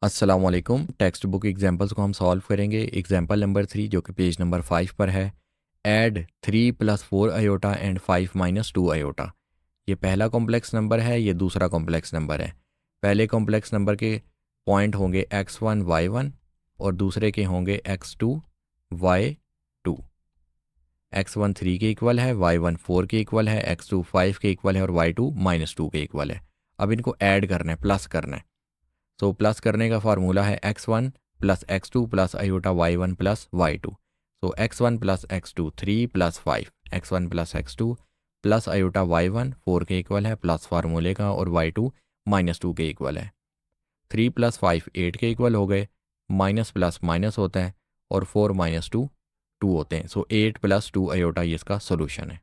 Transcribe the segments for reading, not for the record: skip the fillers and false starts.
अस्सलाम वालेकुम। Text book examples को हम सॉल्व करेंगे। एग्जाम्पल नंबर 3 जो कि पेज नंबर 5 पर है। Add 3 + 4 iota and 5 - 2 iota. ये पहला कॉम्प्लेक्स नंबर है, ये दूसरा कॉम्प्लेक्स नंबर है। पहले कॉम्प्लेक्स नंबर के पॉइंट होंगे x1 y1 और दूसरे के होंगे x2 y2। x1 3 के इक्वल है, y1 4 के इक्वल है, x2 5 के इक्वल है और y2 -2 के इक्वल है। अब इनको ऐड करना है, प्लस करना है। तो प्लस करने का फार्मूला है x1 + x2 + iota y1 + y2। सो x1 + x2 3 + 5, x1 + x2 + iota y1 4 के इक्वल है प्लस फार्मूले का, और y2 -2 के इक्वल है। 3 + 5 8 के इक्वल हो गए, माइनस प्लस माइनस होता है और 4 - 2 2 होते हैं। सो 8 + 2 आयोटा ये इसका सोल्यूशन है।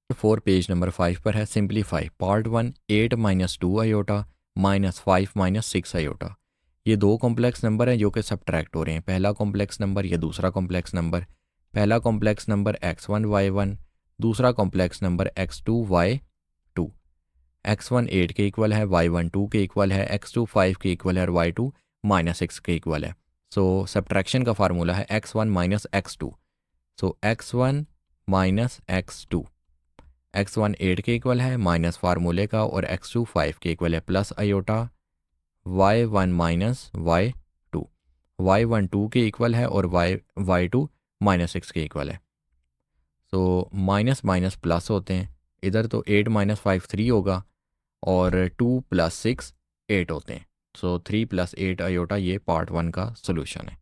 4 पेज नंबर 5 पर है। Simplify part 1 8 - 2 iota -5 - 6 iota. ये दो कॉम्प्लेक्स नंबर हैं जो कि सब्ट्रैक्ट हो रहे हैं। पहला कॉम्प्लेक्स नंबर, ये दूसरा कॉम्प्लेक्स नंबर। पहला कॉम्प्लेक्स नंबर x1 y1, दूसरा complex number x2 y2। x1 8 के इक्वल है, y1 2 के इक्वल है, x2 5 के इक्वल है और y2 -6 के इक्वल है। सो सब्ट्रैक्शन का फार्मूला है x1 - x2। सो x1 - x2। x1 8 के इक्वल है माइनस फार्मूले का, और x2 5 के इक्वल है plus iota y1 - y2। y1 2 के इक्वल है और y2 -6 के इक्वल है। सो माइनस माइनस प्लस होते हैं। इधर तो 8 - 5 3 होगा और 2 + 6 8 होते हैं। सो 3 + 8 आयोटा ये पार्ट 1 का सोल्यूशन है।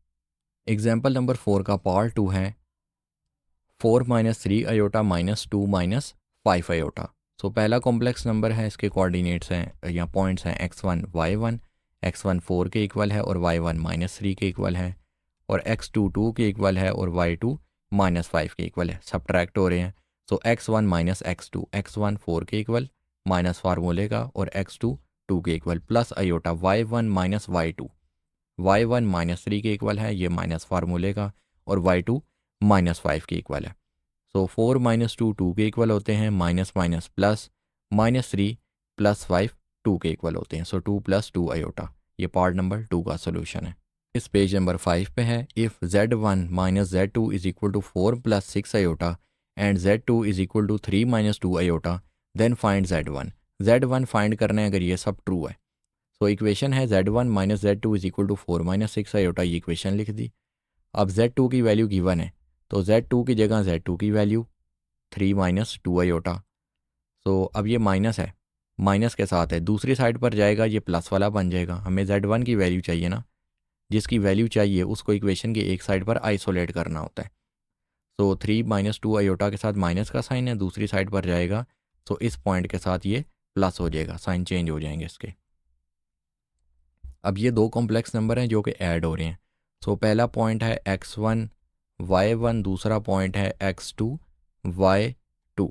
एग्जाम्पल नंबर 4 का पार्ट 2 है। 4 - 3 आयोटा -2 - 5 आयोटा। सो पहला कॉम्प्लेक्स नंबर है, इसके कोऑर्डिनेट्स हैं या पॉइंट्स हैं x1 y1। x1 4 के इक्वल है और y1 -3 के इक्वल है, और x2 2 के इक्वल है और y2 -5 के इक्वल है। सब्ट्रैक्ट हो रहे हैं। सो x1 - x2, x1 4 के इक्वल माइनस फार्मूले का, और x2 2 के equal plus iota y1 - y2। y1 -3 के इक्वल है, ये माइनस फार्मूले का, और y2 -5 के इक्वल है। सो 4 - 2 2 के इक्वल होते हैं, माइनस माइनस प्लस, -3 + 5 2 के इक्वल होते हैं। सो 2 + 2 आयोटा ये पार्ट नंबर 2 का सोल्यूशन है। इस पेज नंबर 5 पे है। If z1 - z2 = 4 + 6 iota and z2 = 3 - 2 आयोटा, then find z1। z1 find करना है अगर ये सब ट्रू है। सो इक्वेशन है z1 - z2 = 4 - 6 आयोटा, ये इक्वेशन लिख दी। अब z2 की वैल्यू गिवन है, तो z2 की जगह z2 की वैल्यू 3 - 2 आयोटा। सो अब ये माइनस है, माइनस के साथ है, दूसरी साइड पर जाएगा ये प्लस वाला बन जाएगा। हमें z1 की वैल्यू चाहिए ना, जिसकी वैल्यू चाहिए उसको इक्वेशन की एक साइड पर आइसोलेट करना होता है। सो 3 - 2 आयोटा के साथ माइनस का साइन है, दूसरी साइड पर जाएगा तो इस पॉइंट के साथ ये प्लस हो जाएगा, साइन चेंज हो जाएंगे इसके। अब ये दो कॉम्प्लेक्स नंबर हैं जो कि ऐड हो रहे हैं। सो पहला पॉइंट है x1 y1, दूसरा पॉइंट है x2 y2।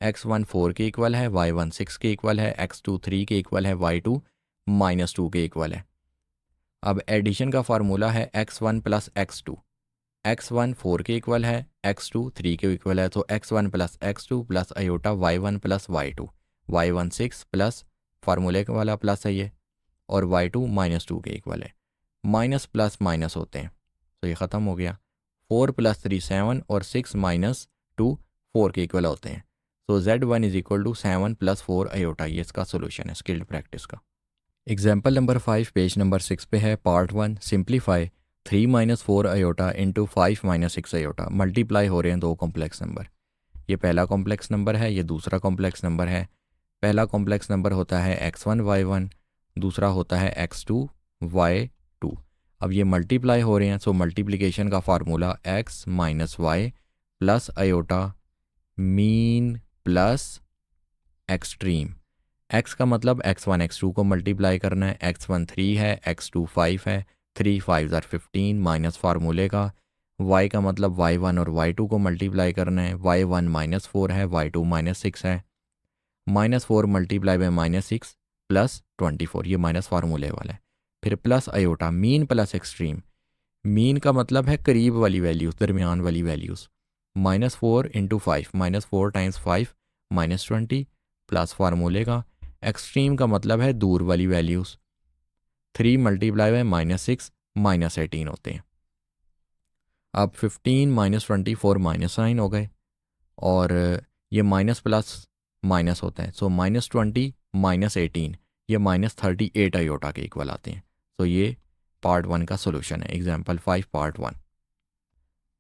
x1 4 के इक्वल है, y1 6 के इक्वल है, x2 3 के इक्वल है, y2 -2 के इक्वल है। अब एडिशन का फार्मूला है x1 + x2। x1 4 के इक्वल है, x2 3 के इक्वल है, तो x1 + x2 + iota y1 + y2। y1 6 plus फार्मूले वाला प्लस है ये, और y2 -2 के इक्वल है। माइनस प्लस माइनस होते हैं, तो ये ख़त्म हो गया। 4 + 3 7 और 6 - 2 4 के इक्वल होते हैं। सो z1 = 7 + 4 आयोटा, ये इसका सोल्यूशन है स्किल्ड प्रैक्टिस का। एग्जाम्पल नंबर 5 पेज नंबर 6 पे है। Part 1 simplify 3 - 4 iota × 5 - 6 iota. Multiply हो रहे हैं दो कॉम्प्लेक्स नंबर। ये पहला कॉम्प्लेक्स नंबर है, ये दूसरा कॉम्प्लेक्स नंबर है। पहला कॉम्प्लेक्स नंबर होता है x1 y1, दूसरा होता है x2 y2। अब ये मल्टीप्लाई हो रहे हैं, सो मल्टीप्लिकेशन का formula x - y plus iota mean plus extreme. x का मतलब x1 x2 को मल्टीप्लाई करना है, x1 3 है, x2 5 है, 3 5 = 15 माइनस फार्मूले का। y का मतलब y1 और y2 को मल्टीप्लाई करना है, y1 -4 है, y2 -6 है। -4 × -6 + 24, ये माइनस फार्मूले वाला है। फिर plus iota mean plus extreme. Mean का मतलब है करीब वाली वैल्यूज़, दरमियान वाली वैल्यूज़। -4 × 5, -4 × 5 -20 प्लस फार्मूले का। एक्सट्रीम का मतलब है दूर वाली वैल्यूज़। 3 मल्टीप्लाई बाय -6 -18 होते हैं। अब 15 -24 -9 हो गए और ये माइनस प्लस माइनस होता है। सो -20 -18 ये -38 आयोटा के इक्वल आते हैं। सो ये पार्ट 1 का सोल्यूशन है, एग्जाम्पल 5 पार्ट 1।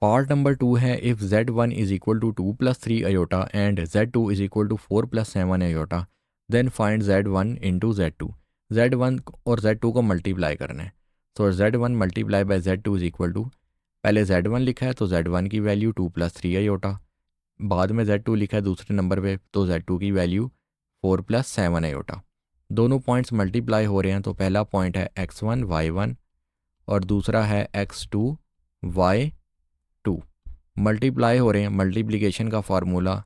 पार्ट नंबर 2 है if z1 is equal to 2 + 3 iota and z2 is equal to 4 + 7 iota then find z1 into z2। z1 और z2 को मल्टीप्लाई करना है। तो z1 multiply by z2 is equal to, पहले z1 लिखा है तो z1 की वैल्यू 2 + 3 आयोटा, बाद में z2 लिखा है दूसरे नंबर पे तो z2 की वैल्यू 4 + 7 आयोटा। दोनों पॉइंट्स मल्टीप्लाई हो रहे हैं तो पहला पॉइंट है x1 y1 और दूसरा है x2 y2। मल्टीप्लाई हो रहे हैं, मल्टीप्लिकेशन का formula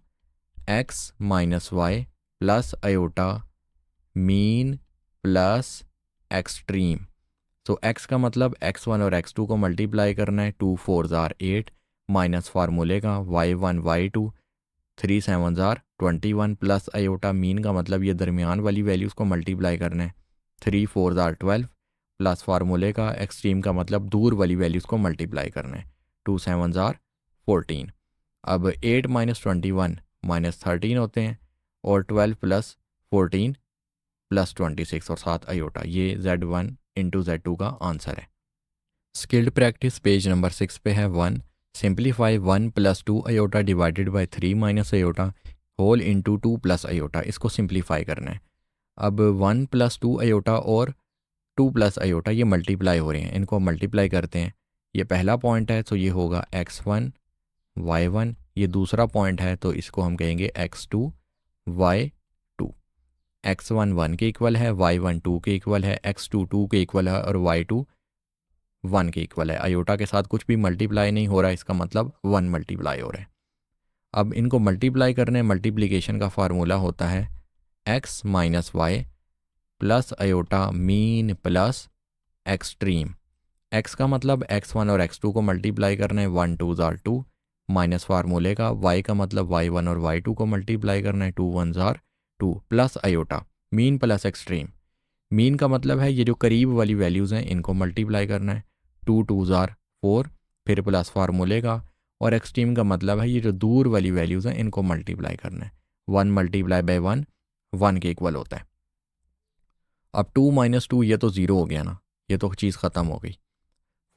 x - y plus iota mean plus extreme. तो x का मतलब x1 और x2 को मल्टीप्लाई करना है, 2 4 ज़ार 8 माइनस फार्मूले का y1 y2 3 7 ज़ार 21 प्लस आयोटा मीन का मतलब ये दरमियान वाली वैल्यूज़ को मल्टीप्लाई करना है, 3 4 ज़ार 12 प्लस फार्मूले का एक्सट्रीम का मतलब दूर वाली वैल्यूज़ को मल्टीप्लाई करना है, 2 7 ज़ार 14। अब 8 - 21 -13 होते हैं और 12 + 14 + 26 और 7 आयोटा, ये z1 इंटू z2 का आंसर है। स्किल्ड प्रैक्टिस पेज नंबर 6 पे है 1। Simplify 1 + 2 iota divided by 3 - iota whole into 2 + iota, इसको सिंप्लीफाई करना है। अब 1 + 2 आयोटा और 2 + आयोटा ये मल्टीप्लाई हो रहे हैं, इनको मल्टीप्लाई करते हैं। ये पहला पॉइंट है तो ये होगा x1 y1, ये दूसरा पॉइंट है तो इसको हम कहेंगे x2 y2। x1 1 के इक्वल है, y1 2 के इक्वल है, x2 2 के इक्वल है और y2 1 के इक्वल है। आयोटा के साथ कुछ भी मल्टीप्लाई नहीं हो रहा है, इसका मतलब 1 मल्टीप्लाई हो रहा है। अब इनको मल्टीप्लाई करने, मल्टीप्लिकेशन का फार्मूला होता है x - y plus iota mean plus extreme. x का मतलब x1 और x2 को मल्टीप्लाई करना है, 1 2 ज़ार 2 माइनस फार्मूले का, y का मतलब y1 और y2 को मल्टीप्लाई करना है, 2 1 ज़ार 2 plus iota mean plus extreme. Mean का मतलब है ये जो करीब वाली वैल्यूज़ हैं इनको मल्टीप्लाई करना है, 2 2 ज़ार 4 फिर प्लस फार्मूले का, और एक्सट्रीम का मतलब है ये जो दूर वाली वैल्यूज़ हैं इनको मल्टीप्लाई करना है, 1 मल्टीप्लाई बाय 1 1 के इक्वल होता है। अब 2 - 2 ये तो ज़ीरो हो गया ना, ये तो चीज़ ख़त्म हो गई।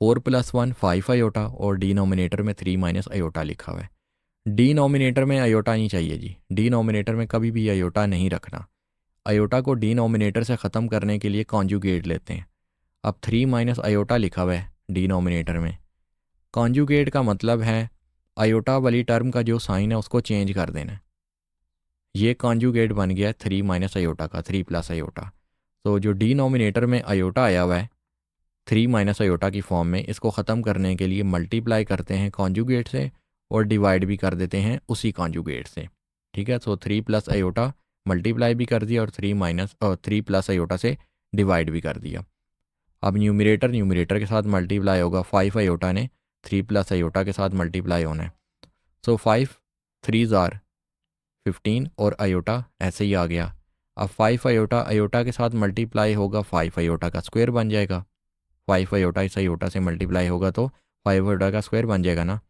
4 + 1 5 आयोटा और डिनोमिनेटर में 3 - आयोटा लिखा हुआ है। डिनोमिनेटर में आयोटा नहीं चाहिए जी, डिनोमिनेटर में कभी भी आयोटा नहीं रखना। आयोटा को डिनोमिनेटर से ख़त्म करने के लिए कॉन्जुगेट लेते हैं। अब 3 - आयोटा लिखा हुआ है डिनोमिनेटर में, कॉन्जुगेट का मतलब है आयोटा वाली टर्म का जो साइन है उसको चेंज कर देना है। ये कॉन्जुगेट बन गया 3 - आयोटा का, 3 + आयोटा। तो जो डिनोमिनेटर में आयोटा आया हुआ है 3 - आयोटा की फॉर्म में, इसको ख़त्म करने के लिए मल्टीप्लाई करते हैं कॉन्जुगेट से और डिवाइड भी कर देते हैं उसी कॉन्जुगेट से। ठीक है, तो 3 + आयोटा मल्टीप्लाई भी कर दिया और 3 + आयोटा से डिवाइड भी कर दिया। अब न्यूमरेटर के साथ मल्टीप्लाई होगा, 5 आयोटा ने 3 + आयोटा के साथ मल्टीप्लाई होना है। सो 5 3 ज़ार 15 और आयोटा ऐसे ही आ गया। अब 5 आयोटा आयोटा के साथ मल्टीप्लाई होगा, 5 आयोटा का स्क्वायर बन जाएगा। 5 आयोटा इस आयोटा से मल्टीप्लाई होगा तो 5 आयोटा का स्क्वायर बन जाएगा ना।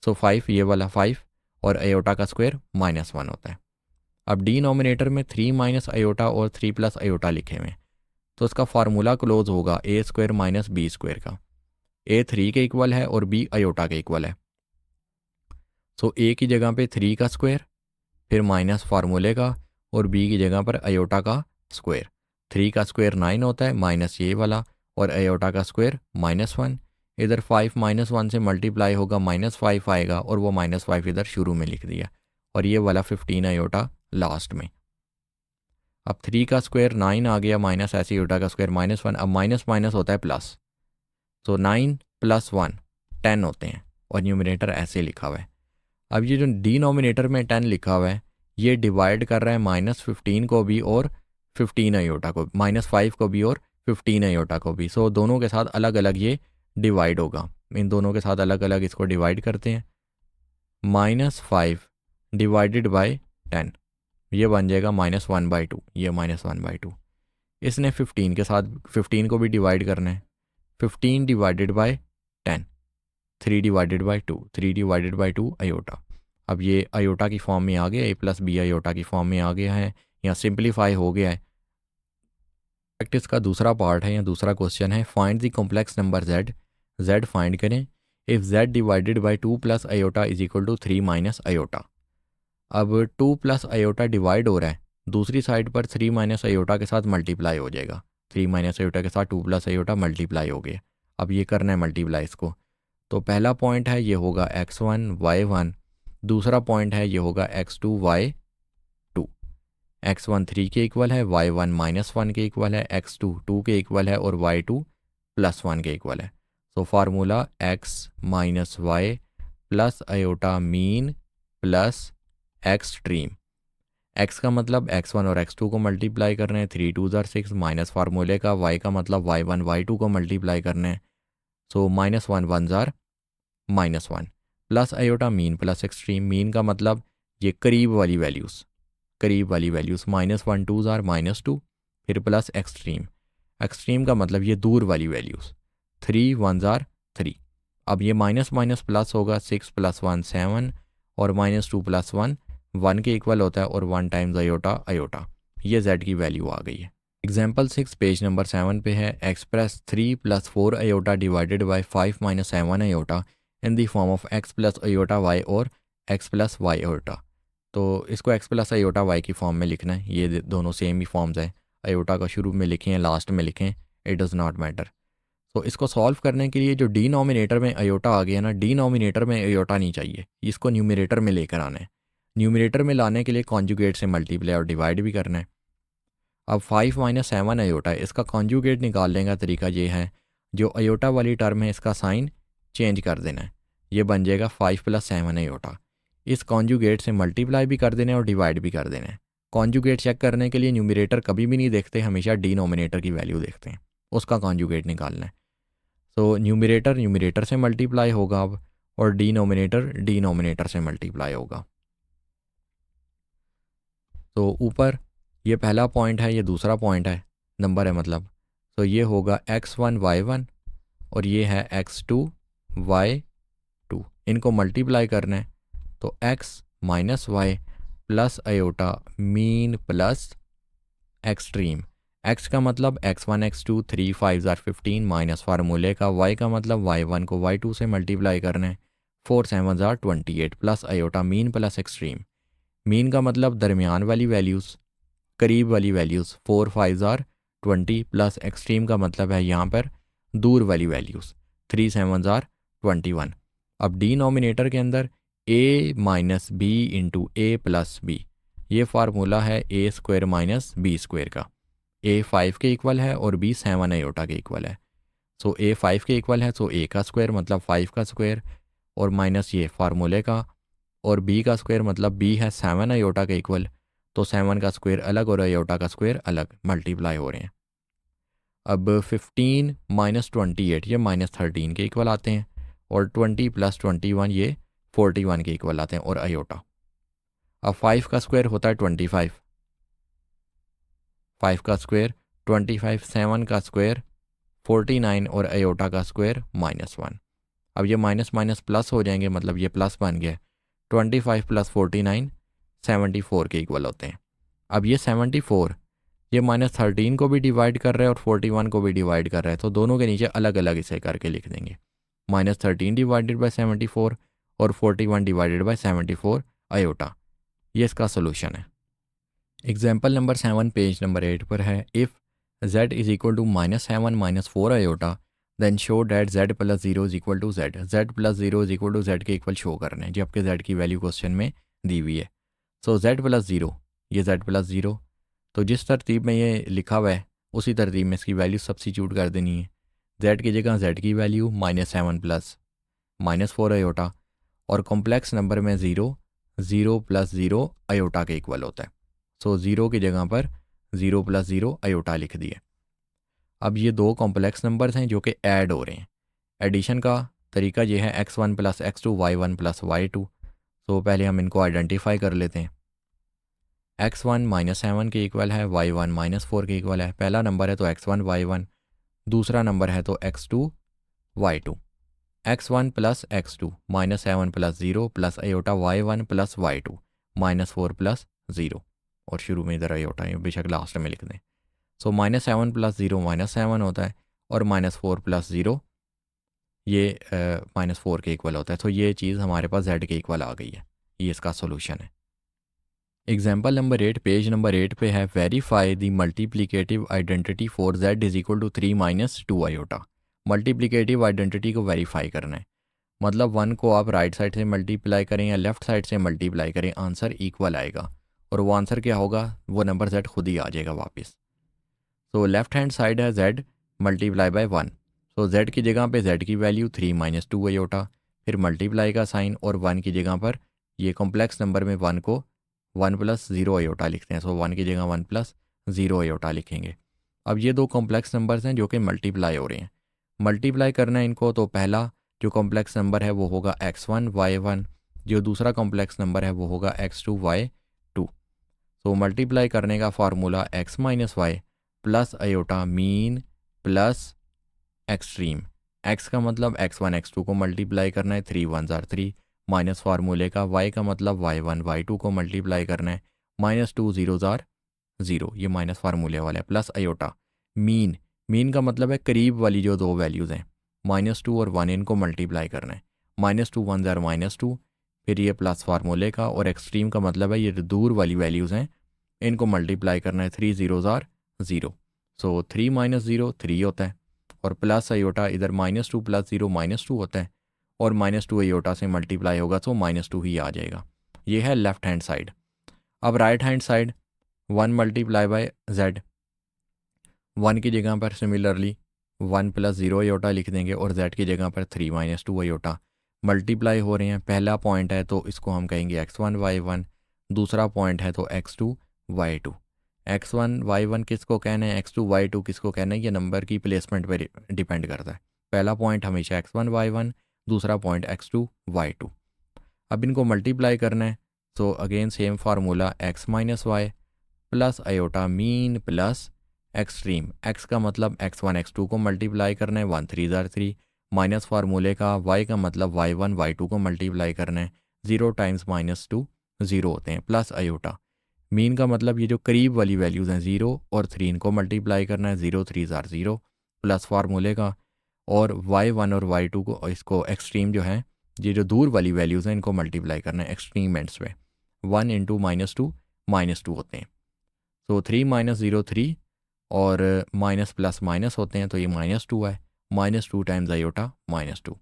सो 5 ये वाला 5 और आयोटा का स्क्वायर -1 होता है। अब डिनोमिनेटर में 3 - आयोटा और 3 + आयोटा लिखे हुए हैं तो उसका फार्मूला क्लोज होगा a² - b² का। a 3 के इक्वल है और b आयोटा के इक्वल है। सो a की जगह पे 3 का स्क्वायर फिर माइनस फार्मूले का और b की जगह पर आयोटा का स्क्वायर। 3 का स्क्वायर 9 होता है माइनस ये वाला और आयोटा का स्क्वायर -1। इधर 5 -1 से मल्टीप्लाई होगा, -5 आएगा और वो -5 इधर शुरू में लिख दिया और ये वाला 15 आयोटा लास्ट में। अब 3 का स्क्वायर 9 आ गया माइनस ऐसे आयोटा का स्क्वायर -1, अब माइनस माइनस होता है प्लस, तो 9 + 1 10 होते हैं और न्यूमरेटर ऐसे लिखा हुआ है। अब ये जो डिनोमिनेटर में 10 लिखा हुआ है ये डिवाइड कर रहा है -15 को भी और 15 आयोटा को, -5 को भी और 15 आयोटा को भी। सो दोनों के साथ अलग अलग ये डिवाइड होगा, इन दोनों के साथ अलग अलग इसको डिवाइड करते हैं। -5 डिवाइडेड बाय 10 ये बन जाएगा -1/2, ये -1/2। इसने 15 के साथ 15 को भी डिवाइड करना है। 15 divided by 10, 3 divided by 2, 3 divided by 2 iota. अब ये आयोटा की फॉर्म में आ गया, ए प्लस बी आयोटा की फॉर्म में आ गया है, यहाँ सिंप्लीफाई हो गया है। प्रैक्टिस का दूसरा पार्ट है या दूसरा क्वेश्चन है, find the complex number z। z find करें if z divided by 2 plus iota is equal to 3 minus iota. अब 2 प्लस आयोटा डिवाइड हो रहा है, दूसरी साइड पर 3 माइनस आयोटा के साथ मल्टीप्लाई हो जाएगा। 3 माइनस आयोटा के साथ 2 प्लस आयोटा मल्टीप्लाई हो गया। अब ये करना है मल्टीप्लाई इसको। तो पहला पॉइंट है ये होगा x1 y1, दूसरा पॉइंट है ये होगा x2 y2। x1 3 के इक्वल है, y1 -1 के इक्वल है, x2 2 के इक्वल है और y2 +1 के इक्वल है। So formula x minus Y plus iota mean plus extreme. x का मतलब x1 और x2 को मल्टीप्लाई करना है, 3 2 ज़ार 6, माइनस फार्मूले का y का मतलब y1 y2 को मल्टीप्लाई करना है, सो -1 1 ज़ार -1 plus iota mean plus extreme. Mean का मतलब ये करीब वाली वैल्यूज़, करीब वाली वैल्यूज़, -1 2 ज़ार -2 फिर प्लस एक्सट्रीम। एक्सट्रीम का मतलब ये दूर वाली वैल्यूज़, 3 1 ज़ार 3। अब ये माइनस माइनस प्लस होगा, 6 + 1 7 और -2 + 1 1 के इक्वल होता है और 1 टाइम्स आयोटा आयोटा। ये z की वैल्यू आ गई है। एग्जाम्पल 6 पेज नंबर 7 पे है, express 3 + 4 iota divided by 5 - 7 iota in the form of x + iota y और x + y आयोटा। तो इसको x + आयोटा y की फॉर्म में लिखना है, ये दोनों सेम ही फॉर्म्स हैं। आयोटा का शुरू में लिखें या लास्ट में लिखें, इट डज़ नॉट मैटर। तो इसको सॉल्व करने के लिए जो डिनोमिनेटर में आयोटा आ गया ना, डिनोमिनेटर में आयोटा नहीं चाहिए, इसको न्यूमरेटर में लेकर आना है। न्यूमरेटर में लाने के लिए कॉन्जुगेट से मल्टीप्लाई और डिवाइड भी करना है। अब 5 - 7 आयोटा है, इसका कॉन्जुगेट निकालने का तरीका ये है, जो आयोटा वाली टर्म है इसका साइन चेंज कर देना है, ये बन जाएगा 5 + 7 आयोटा। इस कॉन्जुगेट से मल्टीप्लाई भी कर देना है और डिवाइड भी कर देना है। कॉन्जुगेट चेक करने के लिए न्यूमरेटर कभी भी नहीं देखते, हमेशा डिनोमिनेटर की वैल्यू देखते हैं, उसका कॉन्जुगेट निकालना है। तो न्यूमरेटर न्यूमरेटर से मल्टीप्लाई होगा अब, और डिनोमिनेटर डिनोमिनेटर से मल्टीप्लाई होगा। तो ऊपर ये पहला पॉइंट है, ये दूसरा पॉइंट है, नंबर है मतलब, तो ये होगा x1 y1 और ये है x2 y2। इनको मल्टीप्लाई करना है, तो x minus Y plus iota mean plus extreme. x का मतलब x1 x2 3 5 ज़ार 15 माइनस फार्मूले का, y का मतलब y1 को y2 से मल्टीप्लाई करना है, 4 7 ज़ार 28 plus iota mean plus extreme. Mean का मतलब दरमियान वाली वैल्यूज़, करीब वाली वैल्यूज़, 4 5 ज़ार 20 प्लस एक्सट्रीम का मतलब है यहाँ पर दूर वाली वैल्यूज़, 3 7 ज़ार 21। अब डिनोमिनेटर के अंदर a minus B into A plus B, ये फार्मूला है a square minus B square का। a 5 के इक्वल है और b 7 आयोटा के इक्वल है। सो a 5 के इक्वल है, सो a का स्क्वायर मतलब 5 का स्क्वायर और माइनस ये फार्मूले का, और b का स्क्वायर मतलब b है 7 आयोटा के इक्वल, तो 7 का स्क्वायर अलग और आयोटा का स्क्वायर अलग मल्टीप्लाई हो रहे हैं। अब 15 - 28 ये -13 के इक्वल आते हैं और 20 + 21 ये 41 के इक्वल आते हैं और आयोटा। अब 5 का स्क्वायर होता है 25, 5 का स्क्वायर 25, 7 का स्क्वायर 49 और आयोटा का स्क्वायर -1। अब ये माइनस माइनस प्लस हो जाएंगे, मतलब ये प्लस बन गया। 25 + 49 74 के इक्वल होते हैं। अब ये 74 ये -13 को भी डिवाइड कर रहा है और 41 को भी डिवाइड कर रहा है, तो दोनों के नीचे अलग अलग इसे करके लिख देंगे, -13 डिवाइडेड बाई 74 और 41 डिवाइडेड बाई 74 आयोटा। ये इसका सोल्यूशन है। एग्जाम्पल नंबर 7 पेज नंबर 8 पर है, if z is equal to -7 - 4 iota then show that z + 0 is equal to z। z + 0 is equal to z के इक्वल शो करना है, जो आपके z की वैल्यू क्वेश्चन में दी हुई है। सो z + 0, ये z + 0, तो जिस तरतीब में ये लिखा हुआ है उसी तरतीब में इसकी वैल्यू सब्स्टिट्यूट कर देनी है। z की जगह z की वैल्यू -7 प्लस -4 आयोटा, और कॉम्प्लेक्स नंबर में 0 0 + 0 आयोटा के इक्वल होता है। सो 0 की जगह पर 0 + 0 आयोटा लिख दिए। अब ये दो कॉम्प्लेक्स नंबर्स हैं जो कि ऐड हो रहे हैं। एडिशन का तरीका ये है x1 + x2 y1 + y2। तो पहले हम इनको आइडेंटिफाई कर लेते हैं। x1 -7 के इक्वल है, y1 -4 के इक्वल है। पहला नंबर है तो x1 y1, दूसरा नंबर है तो x2 y2। x1 plus x2 -7 plus 0 plus iota y1 plus y2 -4 plus 0, और शुरू में इधर अयोटा है, बेशक लास्ट में लिख दें। सो -7 प्लस 0 -7 होता है, और -4 प्लस 0 ये -4 के इक्वल होता है। तो ये चीज़ हमारे पास z के इक्वल आ गई है, ये इसका सोल्यूशन है। एग्जाम्पल नंबर 8 पेज नंबर 8 पे है, verify the multiplicative identity for z is equal to 3 - 2 iota. Multiplicative identity को वेरीफाई करना है, मतलब 1 को आप राइट साइड से मल्टीप्लाई करें या लेफ्ट साइड से मल्टीप्लाई करें, आंसर इक्वल आएगा, और वो आंसर क्या होगा, वो नंबर z खुद ही आ जाएगा वापस। तो लेफ्ट हैंड साइड है z मल्टीप्लाई बाय 1, तो z की जगह पे z की वैल्यू 3 - 2 अयोटा, फिर मल्टीप्लाई का साइन, और 1 की जगह पर ये कॉम्प्लेक्स नंबर में 1 को 1 + 0 अयोटा लिखते हैं, सो 1 की जगह 1 + 0 अयोटा लिखेंगे। अब ये दो कॉम्प्लेक्स नंबर्स हैं जो कि मल्टीप्लाई हो रहे हैं, मल्टीप्लाई करना है इनको, तो पहला जो कॉम्प्लेक्स नंबर है वो होगा x1 y1, जो दूसरा कॉम्प्लेक्स नंबर है वो होगा x2 y2। तो मल्टीप्लाई करने का formula x - y plus iota mean plus extreme. x का मतलब x1 x2 को मल्टीप्लाई करना है, 3 1 ज़ार 3, माइनस फार्मूले का y का मतलब y1 y2 को मल्टीप्लाई करना है, -2 0 ज़ार 0, ये माइनस फार्मूले वाला है, प्लस अयोटा मीन। मीन का मतलब है करीब वाली जो दो वैल्यूज़ हैं, -2 और 1, इनको मल्टीप्लाई करना है, -2 1 ज़ार -2, फिर ये प्लस फार्मूले का, और एक्सट्रीम का मतलब है ये दूर वाली वैल्यूज़ हैं, इनको मल्टीप्लाई करना है, 3 0 ज़ार 0, सो 3 - 0 3 होता है, और प्लस अयोटा इधर -2 + 0 -2 होता है, और -2 अयोटा से मल्टीप्लाई होगा तो -2 ही आ जाएगा। ये है लेफ्ट हैंड साइड। अब right hand side 1 multiply by z, 1 की जगह पर सिमिलरली 1 + 0 अयोटा लिख देंगे, और z की जगह पर 3 - 2 अयोटा मल्टीप्लाई हो रहे हैं। पहला पॉइंट है तो इसको हम कहेंगे x1 y1, दूसरा पॉइंट है तो x2 y2। x1 y1 किसको कहना है, x2 y2 किसको कहना है, ये नंबर की प्लेसमेंट पर डिपेंड करता है। पहला पॉइंट हमेशा x1 y1, दूसरा पॉइंट x2 y2। अब इनको मल्टीप्लाई करना है, तो again same formula x - y plus iota mean plus extreme. x का मतलब x1 x2 को मल्टीप्लाई करना है, 1 3 ज़ार 3, माइनस फार्मूले का y का मतलब y1 y2 को मल्टीप्लाई करना है, 0 टाइम्स -2 0 होते हैं, प्लस अयोटा मीन का मतलब ये जो करीब वाली वैल्यूज़ हैं 0 और 3, इनको मल्टीप्लाई करना है, 0 3 ज़ार 0, प्लस फार्मूले का, और y1 और y2 को, इसको एक्सट्रीम जो है, ये जो दूर वाली वैल्यूज़ हैं इनको मल्टीप्लाई करना है एक्सट्रीम एंड्स पे, 1 × -2 होते हैं। तो 3 - 0 3, और माइनस प्लस माइनस होते हैं, तो ये -2 है, -2 टाइम्स अयोटा -2,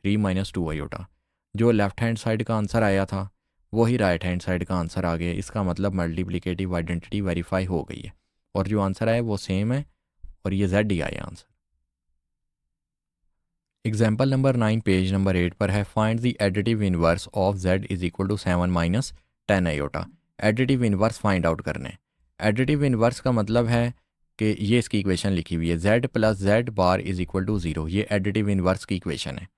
3 - 2 अयोटा। जो लेफ्ट हैंड साइड का आंसर आया था वही राइट हैंड साइड का आंसर आ गया, इसका मतलब मल्टीप्लिकेटिव आइडेंटिटी वेरीफाई हो गई है, और जो आंसर आया वो सेम है, और ये z ही आया answer. Example number 9 page number 8 पर है, find the additive inverse of z is equal to 7 - 10 iota. Additive inverse find out करना है। एडिटिव इनवर्स का मतलब है कि ये इसकी इक्वेशन लिखी हुई है, z + z bar is equal to 0, ये एडिटिव इनवर्स की इक्वेशन है।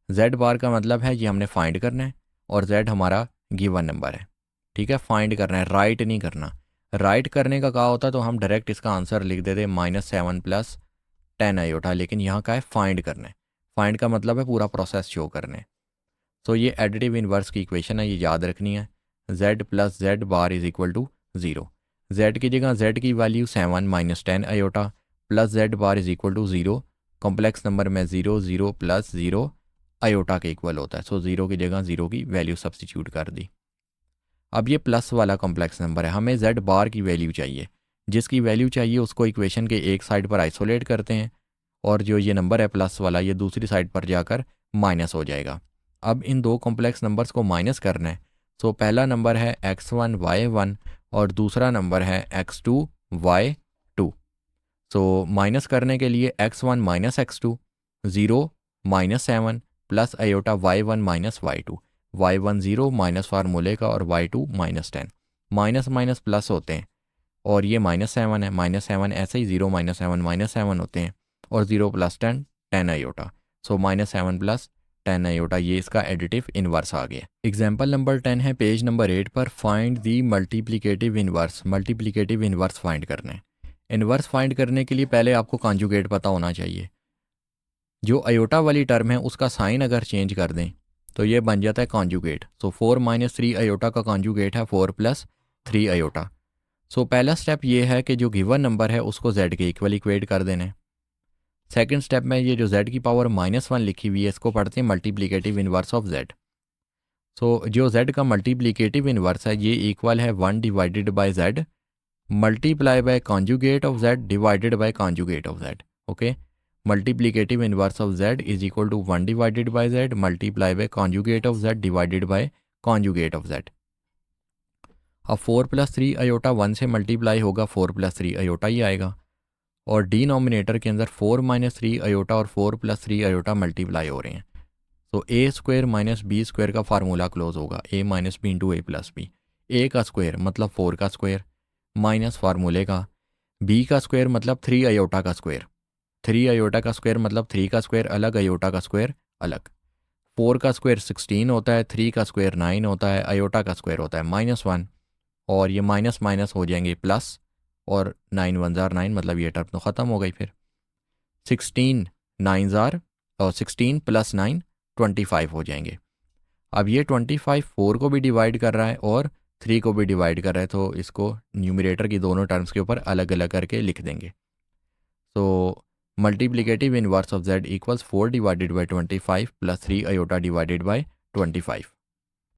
z बार का मतलब है ये हमने फाइंड करना है, और z हमारा गिवन नंबर है, ठीक है, फाइंड करना है, राइट नहीं करना। राइट करने का कहा होता तो हम डायरेक्ट इसका आंसर लिख देते -7 + 10 अयोटा, लेकिन यहाँ का है फाइंड करना है। फाइंड का मतलब है पूरा प्रोसेस शो करने। तो ये एडिटिव इनवर्स की इक्वेशन है, ये याद रखनी है, z + z bar is equal to 0। z की जगह z की value 7 - 10 iota plus z bar is equal to 0, complex number में 0 0 + 0 अयोटा के इक्वल होता है, सो 0 की जगह 0 की वैल्यू सब्सटीट्यूट कर दी। अब ये प्लस वाला कॉम्प्लेक्स नंबर है, हमें z बार की वैल्यू चाहिए, जिसकी वैल्यू चाहिए उसको इक्वेशन के एक साइड पर आइसोलेट करते हैं, और जो ये नंबर है प्लस वाला ये दूसरी साइड पर जाकर माइनस हो जाएगा। अब इन दो कॉम्प्लेक्स नंबर्स को माइनस करना है, तो पहला नंबर है x1 y1 और दूसरा नंबर है x2 y2। सो माइनस करने के लिए x1 - x2 0 -7 plus iota y1 - y2, y1 0 minus फार्मूले का, और y2 -10, माइनस माइनस प्लस होते हैं, और ये -7 है, -7 ऐसे ही 0 - 7 -7 होते हैं, और 0 + 10 10 अयोटा, सो -7 + 10 आयोटा, ये इसका एडिटिव इन्वर्स आ गया। एग्जाम्पल नंबर 10 है पेज नंबर 8 पर, find the multiplicative inverse. Multiplicative inverse find करने, इन्वर्स फाइंड करने के लिए पहले आपको कॉन्जुगेट पता होना चाहिए। जो अयोटा वाली टर्म है उसका साइन अगर चेंज कर दें तो ये बन जाता है कॉन्जुगेट। सो 4 - 3 अयोटा का कॉन्जुगेट है 4 + 3 अयोटा। सो पहला स्टेप ये है कि जो गिवन नंबर है उसको z के इक्वल इक्वेट कर देना। सेकंड स्टेप में ये जो z की पावर -1 लिखी हुई है इसको पढ़ते हैं मल्टीप्लिकेटिव इन्वर्स ऑफ z। सो जो z का मल्टीप्लिकेटिव इन्वर्स है ये इक्वल है 1 divided by z multiply by conjugate of z divided by conjugate of z। Okay, multiplicative inverse of z is equal to 1 divided by z multiply by conjugate of z divided by conjugate of z। अब 4 + 3 aorta 1 से multiply होगा, 4 + 3 aorta ही आएगा, और denominator के अंदर 4 - 3 aorta और 4 + 3 aorta multiply हो रहे हैं। तो a² - b² का फार्मूला क्लोज होगा, a - b × a + b। a का स्क्वायर मतलब 4 का स्क्वायर माइनस फार्मूले का, b का स्क्वायर मतलब 3 अयोटा का स्क्वायर, 3 अयोटा का स्क्वायर मतलब 3 का स्क्वायर अलग, अयोटा का स्क्वायर अलग। 4 का स्क्वायर 16 होता है, 3 का स्क्वायर 9 होता है, अयोटा का स्क्वायर होता है -1, और ये माइनस माइनस हो जाएंगे प्लस, और 9 × 1 = 9, मतलब ये टर्म तो ख़त्म हो गई। फिर 16 9 और 16 + 9 25 हो जाएंगे। अब ये 25 4 को भी डिवाइड कर रहा है और 3 को भी डिवाइड कर रहा है, तो इसको न्यूमरेटर की दोनों टर्म्स के ऊपर अलग अलग करके लिख देंगे। तो multiplicative inverse of z equals 4 divided by 25 + 3 iota divided by 25।